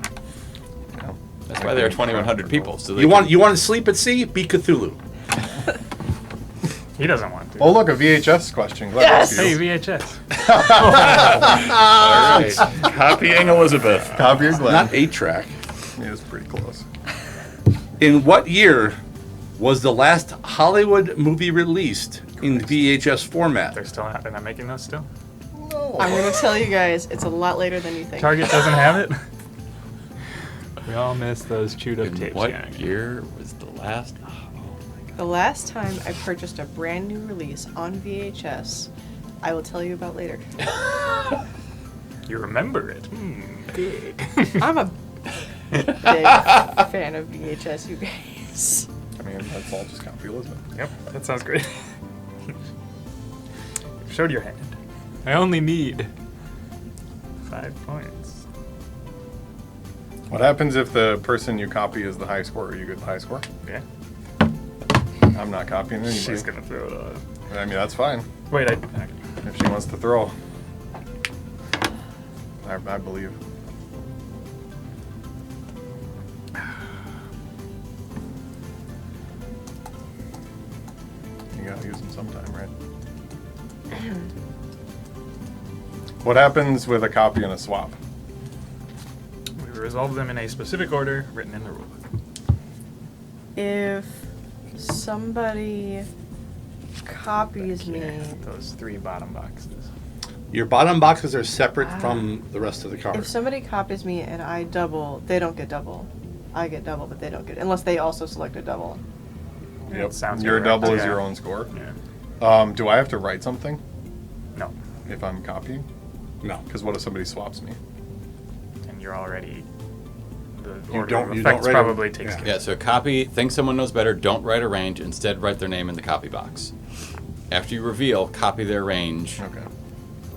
S3: Yeah.
S4: That's why there are 2,100 people. So they
S5: You
S4: can-
S5: want to sleep at sea? Be Cthulhu.
S1: He doesn't want to.
S3: Oh look, a VHS question. Glad
S2: Yes!
S3: that's you.
S1: Hey, VHS.
S4: All right. Copying Elizabeth.
S3: Copy your Glenn.
S5: Not 8-track.
S3: It was pretty close.
S5: In what year was the last Hollywood movie released in VHS format?
S1: They're not making those still.
S3: No.
S2: I'm gonna tell you guys, it's a lot later than you think.
S1: Target doesn't have it. We all miss those chewed up
S4: In
S1: tapes.
S4: what
S1: gang.
S4: year was the last?
S2: The last time I purchased a brand new release on VHS, I will tell you about later.
S1: You remember it? Good.
S2: I'm a big fan of VHS, you guys.
S3: I mean, that's all just copy Elizabeth.
S1: Yep, that sounds great. Showed your hand. I only need 5 points.
S3: What happens if the person you copy is the high scorer? You get the high score?
S1: Yeah.
S3: I'm not copying anybody.
S1: She's gonna throw it on.
S3: I mean, that's fine.
S1: Wait,
S3: If she wants to throw. I believe. You gotta use them sometime, right? What happens with a copy and a swap?
S1: we resolve them in a specific order written in the rulebook.
S2: If somebody copies me,
S1: Those 3 bottom boxes.
S5: Your bottom boxes are separate from the rest of the card.
S2: if somebody copies me and I double, they don't get double. I get double, but they don't get, unless they also select a double.
S1: That sounds
S3: Your
S1: correct.
S3: double is
S1: Yeah.
S3: your own score.
S1: Yeah.
S3: Do I have to write something
S1: No.
S3: if I'm copying?
S5: No.
S3: Because what if somebody swaps me?
S1: And you're already. The
S5: You
S1: order
S5: don't-
S1: of
S5: you don't
S1: effects
S5: write
S1: probably
S5: them.
S1: takes
S5: Yeah.
S1: care
S4: Yeah, so copy, think someone knows better, don't write a range, instead write their name in the copy box. After you reveal, copy their range,
S3: Okay.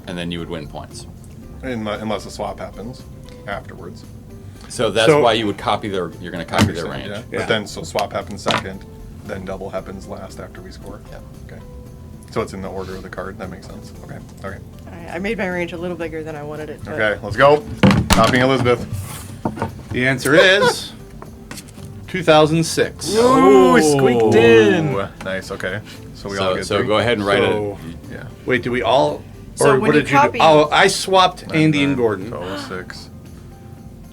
S4: and then you would win points.
S3: Unless a swap happens afterwards.
S4: So that's
S5: So-
S4: why you would copy their, you're gonna copy their range.
S3: Yeah.
S5: Yeah.
S3: But then, so swap happens second, then double happens last after we score.
S4: Yeah.
S3: Okay. So it's in the order of the card. That makes sense. Okay. Okay.
S2: I made my range a little bigger than I wanted it to.
S3: Okay. Let's go. Copying Elizabeth.
S5: The answer is 2006.
S1: Ooh, squeaked in.
S3: Ooh, nice. Okay. So we all
S4: So,
S3: get
S4: so
S3: three?
S4: go ahead and write
S5: So-
S3: Yeah.
S5: Wait, do we all?
S2: So
S5: or
S2: when
S5: what
S2: you
S5: did you
S2: copy-
S5: do? Oh, I swapped Andy and Gordon.
S3: 06.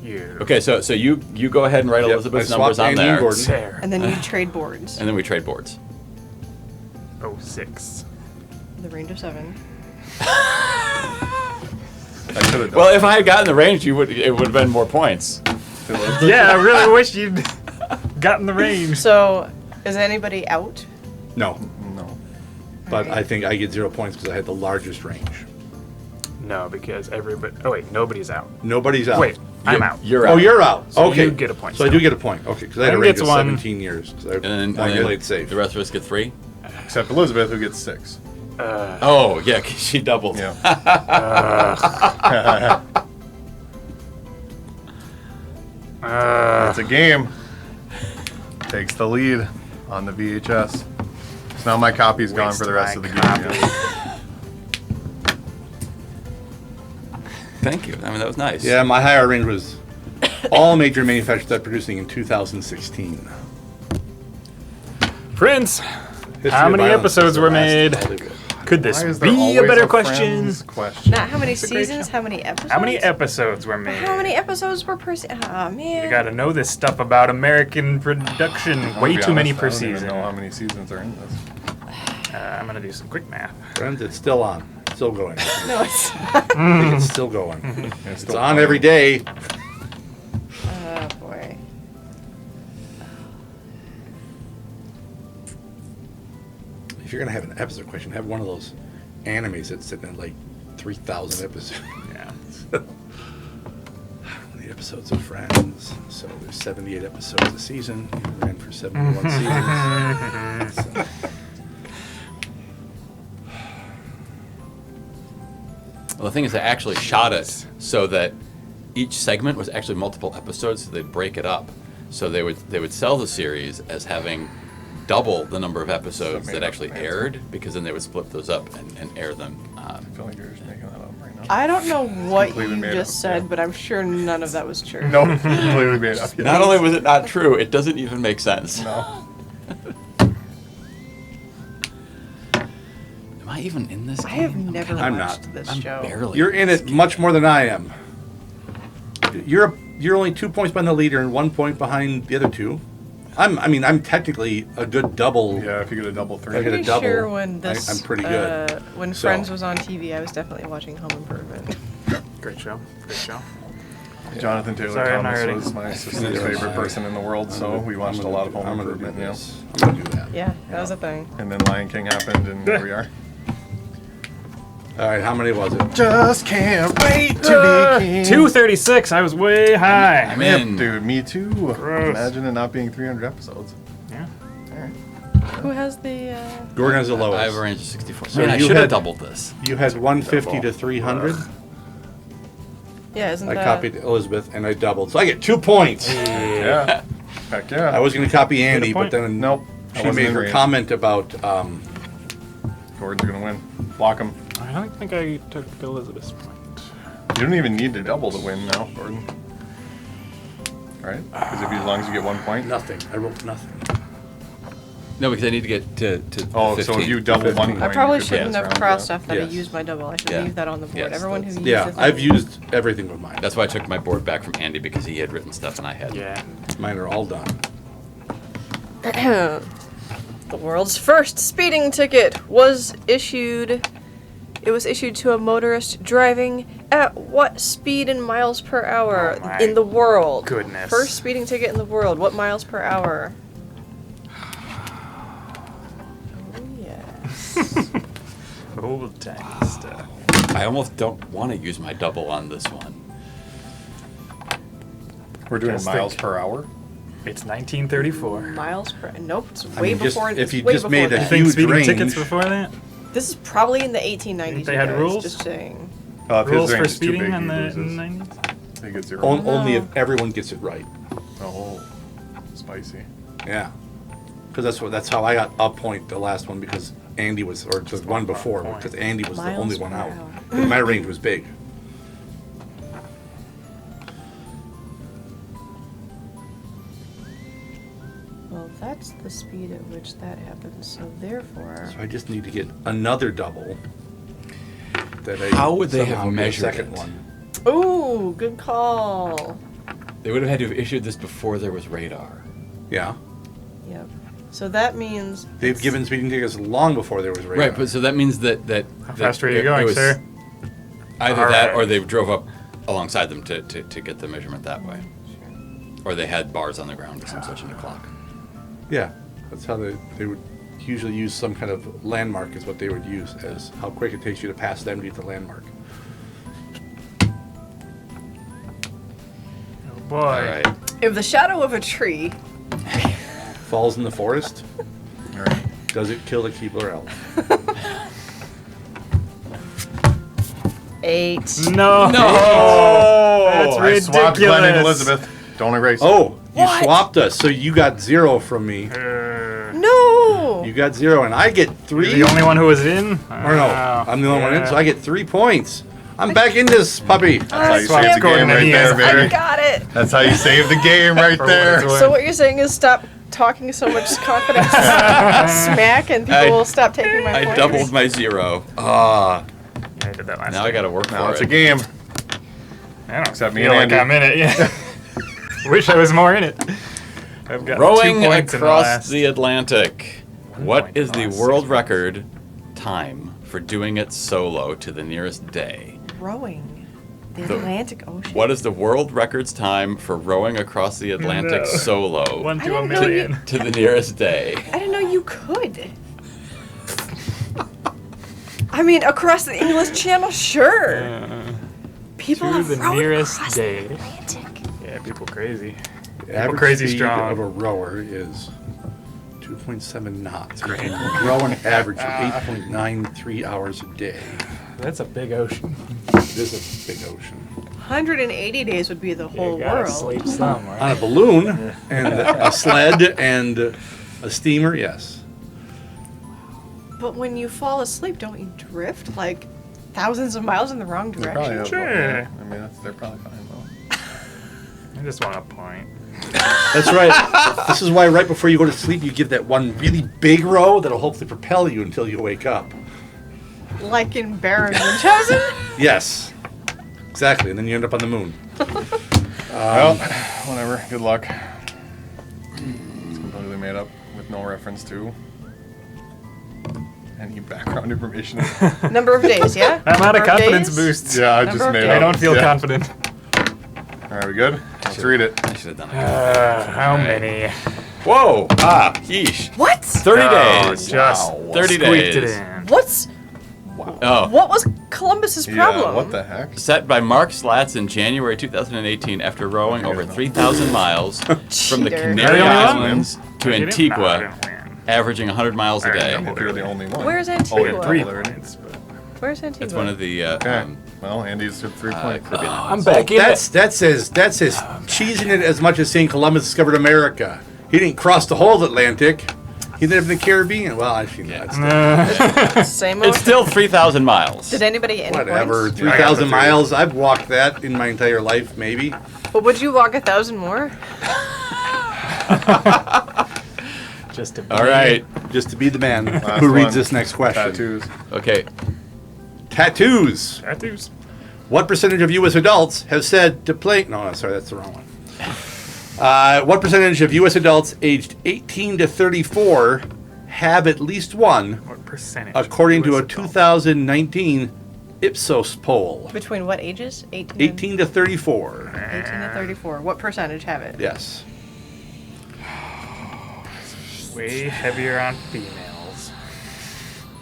S1: You.
S4: Okay, so you go ahead and write
S5: Yep,
S4: Elizabeth's
S5: I
S4: numbers
S5: swapped
S4: on
S5: Andy and
S4: there,
S5: Gordon.
S1: Sarah.
S2: And then you trade boards.
S4: and then we trade boards.
S1: 06.
S2: The range of 7.
S3: I should have done
S4: Well, if I had gotten the range, it would have been more points.
S3: it.
S1: Yeah, I really wish you'd gotten the range.
S2: So, is anybody out?
S5: No,
S3: No.
S5: but I think I get 0 points because I had the largest range.
S1: No, because everybody. Oh wait, nobody's out.
S5: Nobody's out.
S1: Wait, I'm out.
S4: You're
S5: Oh,
S4: out.
S5: you're out.
S1: So
S5: okay.
S1: you get a point
S5: So I do
S1: still.
S5: get a point. Okay, because I had a
S1: Adam
S5: range
S1: gets
S5: of
S1: one.
S5: 17 years. Because
S4: And
S5: I
S4: then
S5: played safe.
S4: the rest of us get 3.
S3: Except Elizabeth, who gets 6.
S4: Oh yeah, 'cause she doubled.
S3: Yeah. It's a game. takes the lead on the VHS. So now my copy's gone for the rest of the game. Yeah.
S4: Thank you. I mean, that was nice.
S5: Yeah, my higher range was all major manufacturers that producing in 2016.
S1: Prince,
S5: History
S1: how
S5: of
S1: many
S5: Violence
S1: episodes
S5: is the
S1: were
S5: last
S1: made?
S5: Hollywood.
S1: Could this
S3: Why is there
S1: be a
S3: always
S1: better
S3: Friends question?
S2: Not how many
S1: It's a great
S2: seasons,
S1: show.
S2: how many episodes?
S1: How many episodes were made?
S2: How many episodes per season? Oh, man.
S1: You gotta know this stuff about American production.
S3: I'll
S1: Way
S3: be
S1: too many
S3: honest,
S1: per
S3: I don't even
S1: season.
S3: know how many seasons are in this.
S1: I'm gonna do some quick math.
S5: Friends, it's still on. Still going.
S2: No, it's not.
S5: I think it's still going.
S3: It's
S5: It's on every day.
S2: Oh, boy.
S5: If you're going to have an episode question, have one of those animes that's sitting at like 3,000 episodes.
S1: Yeah.
S5: How many episodes of Friends? So there's 78 episodes a season. It ran for 71 seasons. So.
S4: Well, the thing is, they actually shot it so that each segment was actually multiple episodes, so they'd break it up. So they would sell the series as having double the number of episodes
S3: That made
S4: that
S3: up
S4: actually
S3: the answer.
S4: aired, because then they would split those up and air them.
S3: I feel like you're just making that up right now.
S2: I don't know what
S3: Completely
S2: you
S3: made
S2: just
S3: up,
S2: said,
S3: yeah.
S2: but I'm sure none of that was true.
S3: No, completely made up. Yeah.
S4: Not only was it not true, it doesn't even make sense.
S3: No.
S4: Am I even in this
S2: I
S4: game?
S2: have never
S5: I'm
S2: watched
S5: not.
S2: this
S4: I'm
S2: show.
S4: barely.
S5: You're in it much more than I am. You're only 2 points behind the leader and 1 point behind the other two. I'm technically a good double.
S3: Yeah, if you get a double three.
S5: I get a
S2: Pretty
S5: double.
S2: sure when this,
S5: I'm pretty good.
S2: When
S5: So-
S2: Friends was on TV, I was definitely watching Home Improvement.
S1: Great show. Great show.
S3: Jonathan Taylor
S1: Sorry, I'm not
S3: Thomas
S1: ready.
S3: was my sister's
S5: Neither was
S3: favorite
S5: I.
S3: person in the world, so we watched a lot of Home
S5: I'm gonna do
S3: Improvement. Yeah.
S5: this. I'm gonna do that.
S2: Yeah, that was a thing.
S3: And then Lion King happened, and here we are.
S5: All right, how many was it?
S3: Just can't wait to be king.
S1: 236. I was way high.
S4: I'm
S3: Yep,
S4: in.
S3: dude, me too.
S1: Gross.
S3: Imagine it not being 300 episodes.
S1: Yeah.
S2: Who has the?
S5: Gordon has the lowest.
S4: I have a range of 64.
S5: So
S4: Man, I
S5: you
S4: should have
S5: had-
S4: doubled this.
S5: You had 150
S3: Double.
S5: to 300.
S2: Yeah, isn't
S5: I
S2: that?
S5: copied Elizabeth and I doubled, so I get 2 points.
S3: Yeah. Heck yeah.
S5: I was going to copy Andy,
S1: point.
S5: but then
S3: Nope. I
S5: she
S3: wasn't
S5: made
S3: in
S5: her
S3: range.
S5: comment about
S3: Gordon's gonna win. Block him.
S1: I don't think I took Elizabeth's point.
S3: You don't even need to double to win now, Gordon. Right? Because as long as you get 1 point.
S5: nothing. I wrote nothing.
S4: No, because I need to get to
S3: Oh,
S4: 15.
S3: so if you double 1 point,
S2: I probably
S3: you could
S2: shouldn't
S3: pass
S2: have
S3: round,
S2: crossed
S3: yeah.
S2: off that I
S5: Yes.
S2: used my double. I should
S4: Yeah.
S2: leave that on the board.
S4: Yes,
S2: Everyone who
S4: that's-
S2: used
S5: Yeah,
S2: it.
S5: I've used everything with mine.
S4: That's why I took my board back from Andy, because he had written stuff and I had.
S1: Yeah.
S5: Mine are all done.
S2: The world's first speeding ticket was issued. It was issued to a motorist driving at what speed in miles per hour
S1: Oh my
S2: in the world?
S1: goodness.
S2: First speeding ticket in the world. What miles per hour? Oh, yes.
S1: Old time stuff.
S4: I almost don't want to use my double on this one.
S3: We're doing
S1: Just
S3: miles
S1: think.
S3: per hour.
S1: It's 1934.
S2: Miles per. Nope, it's
S5: I
S2: way
S5: mean, just-
S2: before.
S5: if
S2: it's
S5: you
S2: way
S5: just
S2: before
S5: made a
S2: that.
S1: Think
S5: huge
S1: speeding
S5: range.
S1: tickets before that?
S2: This is probably in the 1890s.
S1: They
S2: you
S1: had
S2: guys,
S1: rules?
S2: Just saying.
S3: If his
S1: Rules for
S3: range is too
S1: speeding
S3: big,
S1: in
S3: he
S1: the
S3: loses.
S1: 90s?
S3: They get 0.
S5: Only
S2: No.
S5: if everyone gets it right.
S3: Oh, spicy.
S5: Yeah. Because that's how I got a point the last one, because Andy was, or the one before,
S1: point.
S5: because Andy was the
S2: Miles
S5: only
S2: per
S5: one out.
S2: hour.
S5: 'Cause my range was big.
S2: Well, that's the speed at which that happens. So therefore,
S5: So I just need to get another double. That I
S4: How would they have
S5: somehow get a
S4: measured
S5: second
S4: it?
S5: one?
S2: ooh, good call.
S4: They would have had to have issued this before there was radar.
S5: Yeah.
S2: Yep. So that means
S5: They've
S2: it's-
S5: given speeding tickets long before there was radar.
S4: Right, but so that means that
S1: How fast are you going, sir?
S4: Either
S1: All
S4: that,
S1: right.
S4: or they drove up alongside them to get the measurement that way, or they had bars on the ground or some such in the clock.
S5: Yeah, that's how they would usually use some kind of landmark is what they would use as how quick it takes you to pass them to get the landmark.
S1: Oh boy.
S4: All right.
S2: if the shadow of a tree.
S5: Falls in the forest,
S3: All right.
S5: does it kill the Keebler elf?
S2: 8.
S1: No.
S4: No!
S1: That's
S3: I swapped
S1: ridiculous.
S3: Glenn and Elizabeth. Don't erase it.
S5: Oh, You swapped us, so you got 0 from me.
S2: No!
S5: You got 0, and I get 3.
S1: You're the only one who was in?
S5: Or no, I'm the only one in, so I get 3 points. I'm back in this puppy.
S3: That's how you
S1: Swap
S3: save the
S1: scored
S3: game
S1: and
S3: right
S1: he
S3: there,
S1: is
S2: I
S3: baby.
S2: got it!
S3: That's how you save the game right
S1: For what
S3: there.
S1: it's worth.
S2: So what you're saying is stop talking so much confidence smack and people will stop taking my
S4: I
S2: points?
S4: doubled my 0. Ah,
S1: Yeah, I did that last
S4: now I got to work
S3: Now
S4: for
S3: it's
S4: it.
S3: a game.
S1: I don't
S3: Except me
S1: feel
S3: and
S1: like
S3: Andy.
S1: I'm in it, yeah. Wish I was more in it. I've got 2
S4: Rowing
S1: points
S4: across
S1: in
S4: the Atlantic. What
S1: point
S4: is the
S1: lost.
S4: world record time for doing it solo to the nearest day?
S2: Rowing. The
S4: The-
S2: Atlantic Ocean.
S4: What is the world record's time for rowing across the Atlantic
S1: No.
S4: solo
S1: 1
S2: I
S1: to a
S2: didn't know
S1: million.
S4: to the nearest day?
S2: I didn't know you could. I mean, across the English Channel, sure. People
S1: to
S2: have
S1: the
S2: rowed
S1: nearest
S2: across
S1: day.
S2: the Atlantic.
S1: Yeah, people crazy.
S5: The average
S1: crazy
S5: speed
S1: strong.
S5: of a rower is 2.7 knots. You can row an average of 8.93 hours a day.
S1: That's a big ocean.
S5: It is a big ocean.
S2: 180 days would be the whole
S1: You gotta
S2: world.
S1: sleep some, right?
S5: On a balloon and a sled and a steamer, yes.
S2: But when you fall asleep, don't you drift like thousands of miles in the wrong
S3: They probably
S2: direction?
S3: have,
S1: Sure.
S3: I mean, they're probably fine though.
S1: I just want a point.
S5: That's right. This is why right before you go to sleep, you give that one really big row that'll hopefully propel you until you wake up.
S2: Like in Baron Munchausen?
S5: Yes. Exactly. And then you end up on the moon.
S3: Well, whatever. Good luck. It's completely made up with no reference to any background information.
S2: Number of days, yeah?
S1: I'm out of
S2: Number
S1: confidence
S2: days?
S1: boosts.
S3: Yeah, I
S2: Number
S3: just
S2: of
S3: made
S2: days.
S3: up.
S1: I don't feel
S3: Yeah.
S1: confident.
S3: All right, we good? Let's read it.
S4: I should have done it.
S1: How many?
S4: Whoa! Ah, yeesh.
S2: What?
S4: 30
S1: Oh,
S4: days.
S1: just
S4: 30
S1: squeaked it
S4: days.
S1: in.
S2: What's
S4: Oh.
S2: what was Columbus's problem?
S3: Yeah, what the heck?
S4: Set by Mark Slatz in January 2018 after rowing over 3,000 miles from the
S2: Cheater.
S4: Canary
S1: Are you the only one?
S4: Islands to
S1: I didn't- no, I
S4: Antigua,
S1: didn't win.
S4: averaging 100 miles a
S1: Alright,
S4: day.
S1: double.
S3: If you're the only one.
S2: Where's
S3: Oh,
S2: Antigua?
S3: yeah,
S1: 3
S3: double there.
S1: points, but
S2: Where's Antigua?
S4: It's one of the
S3: Okay. Well, Andy's at 3 points.
S4: Caribbean
S1: I'm
S4: islands.
S1: back in
S5: That's cheesing it as much as saying Columbus discovered America. He didn't cross the whole Atlantic. He lived in the Caribbean. Well, actually,
S4: Yeah.
S5: that's
S2: Same
S4: It's
S2: old.
S4: still 3,000 miles.
S2: Did anybody get any
S5: whatever.
S2: points?
S5: 3,000 miles. I've walked that in my entire life, maybe.
S2: But would you walk 1,000 more?
S1: just to be
S4: All right.
S5: Just to be the man
S3: Last
S5: who reads
S3: one.
S5: this next question.
S3: Tattoos.
S4: Okay.
S5: Tattoos.
S1: tattoos.
S5: What percentage of U.S. adults have said to play? No, sorry, that's the wrong one. What percentage of U.S. adults aged 18 to 34 have at least one,
S1: What percentage?
S5: according to a
S1: US adult?
S5: 2019 Ipsos poll?
S2: Between what ages? 18,
S5: 18 to 34.
S2: 18 to 34. What percentage have it?
S5: Yes.
S1: Way heavier on females.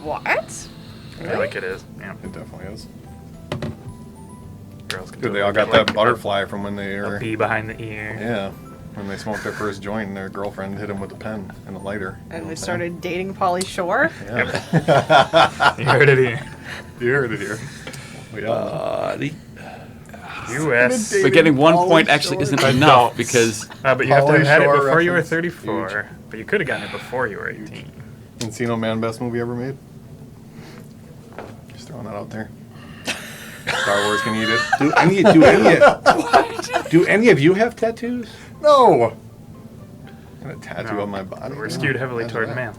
S2: What?
S1: I feel like it is. Yeah.
S3: It definitely is.
S1: Girls can
S3: Dude, they
S1: totally
S3: all got
S1: get,
S3: that
S1: like,
S3: butterfly from when they
S1: A
S3: were.
S1: bee behind the ear.
S3: Yeah. When they smoked their first joint and their girlfriend hit him with a pen and a lighter.
S2: And they started dating Pauly Shore?
S3: Yeah.
S1: You heard it here.
S3: You heard it here. We all
S1: U.S.
S4: But getting 1 point
S3: Pauly
S4: actually
S3: Shore.
S4: isn't enough
S1: Adults.
S4: because
S1: But you have to have
S3: Pauly
S1: had it
S3: Shore
S1: before you were
S3: reference.
S1: 34. But you could have gotten it before you were 18.
S3: Encino Man, best movie ever made. Just throwing that out there. Star Wars can eat it.
S5: Do any of you have tattoos?
S3: No. Got a tattoo
S1: No,
S3: on my body.
S1: We're skewed heavily
S3: Imagine
S1: toward
S3: that.
S1: male.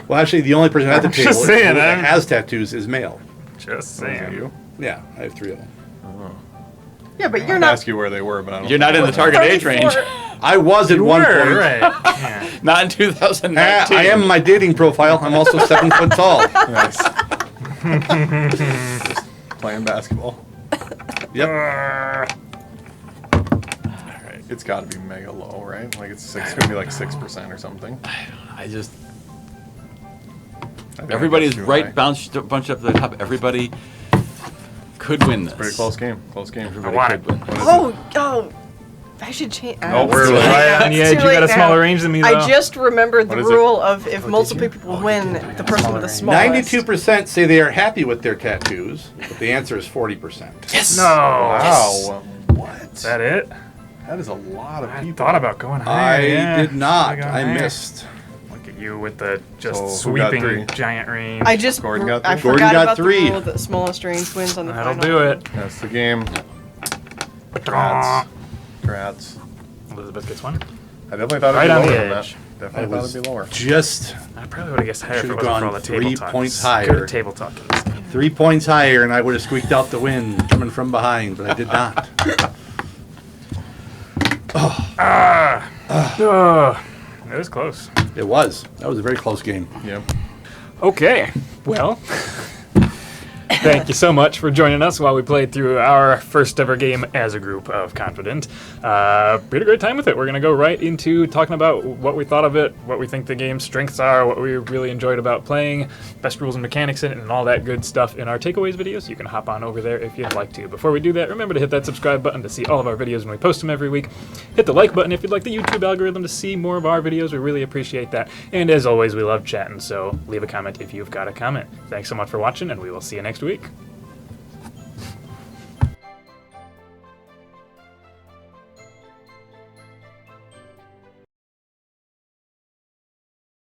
S5: Well, actually, the only person at the
S1: I'm
S5: table
S1: just saying,
S5: that
S1: I'm-
S5: has tattoos is male.
S1: Just
S3: Oh, is that
S1: saying.
S3: you?
S5: Yeah, I have 3 of them.
S2: Yeah, but you're
S3: I'd
S2: not.
S3: ask you where they were, but I don't.
S4: you're not in the target age
S2: 34.
S4: range.
S5: I was at
S1: You
S5: one
S1: were,
S5: point.
S1: right. Yeah.
S4: Not in 2019.
S5: I am my dating profile. I'm also 7 foot tall.
S3: Nice. Just playing basketball.
S5: Yep.
S3: It's got to be mega low, right? Like it's gonna be like 6% or something.
S4: I just.
S3: I think
S4: Everybody's
S3: that's too
S4: right
S3: high.
S4: bunched up to the top. Everybody could win this.
S3: Pretty close game. Close game.
S4: Everybody
S1: want
S4: could
S1: it.
S4: win.
S3: What is it?
S2: Oh, I should change.
S3: No, we're
S2: it's too
S3: right
S2: late now,
S1: on the
S2: it's
S1: edge.
S2: too
S1: You got
S2: late
S1: a smaller
S2: now.
S1: range than me, though.
S2: I just remembered the
S3: What is it?
S2: rule of if
S1: did
S2: multiple
S1: you?
S2: people win, the person with the smallest.
S5: 92% say they are happy with their tattoos, but the answer is 40%.
S4: Yes.
S1: No.
S3: Wow. What?
S1: Is that it?
S3: That is a lot of
S1: I
S3: people.
S1: thought about going
S5: I
S1: higher. yeah.
S5: did not.
S1: Should've gone
S5: I
S1: higher.
S5: missed.
S1: Look at you with the just
S3: So, who got
S1: sweeping
S3: three?
S1: giant range.
S2: I just
S3: Gordon got
S2: I
S3: three?
S5: Gordon
S2: forgot
S5: got
S2: about
S5: three.
S2: the rule that smallest range wins on the
S1: That'll
S2: final.
S1: do it.
S3: That's the game. Congrats.
S1: Elizabeth gets one.
S3: I definitely thought
S1: Right
S3: it'd
S1: on
S3: be
S1: the
S3: lower than
S1: edge.
S3: that. Definitely thought it'd be lower.
S5: Just
S1: I probably would have guessed higher if it
S5: Should've
S1: wasn't for
S5: gone
S1: all the table
S5: 3
S1: talk.
S5: points
S1: Good
S5: higher.
S1: table talk in this game.
S5: 3 points higher, and I would have squeaked out the win coming from behind, but I did not.
S1: It was close.
S5: It was. That was a very close game.
S3: Yep.
S1: Okay, well, thank you so much for joining us while we played through our first ever game as a group of Confident. We had a great time with it. We're going to go right into talking about what we thought of it, what we think the game's strengths are, what we really enjoyed about playing, best rules and mechanics in it, and all that good stuff in our takeaways videos. You can hop on over there if you'd like to. Before we do that, remember to hit that subscribe button to see all of our videos when we post them every week. Hit the like button if you'd like the YouTube algorithm to see more of our videos. We really appreciate that. And as always, we love chatting, so leave a comment if you've got a comment. Thanks so much for watching, and we will see you next week.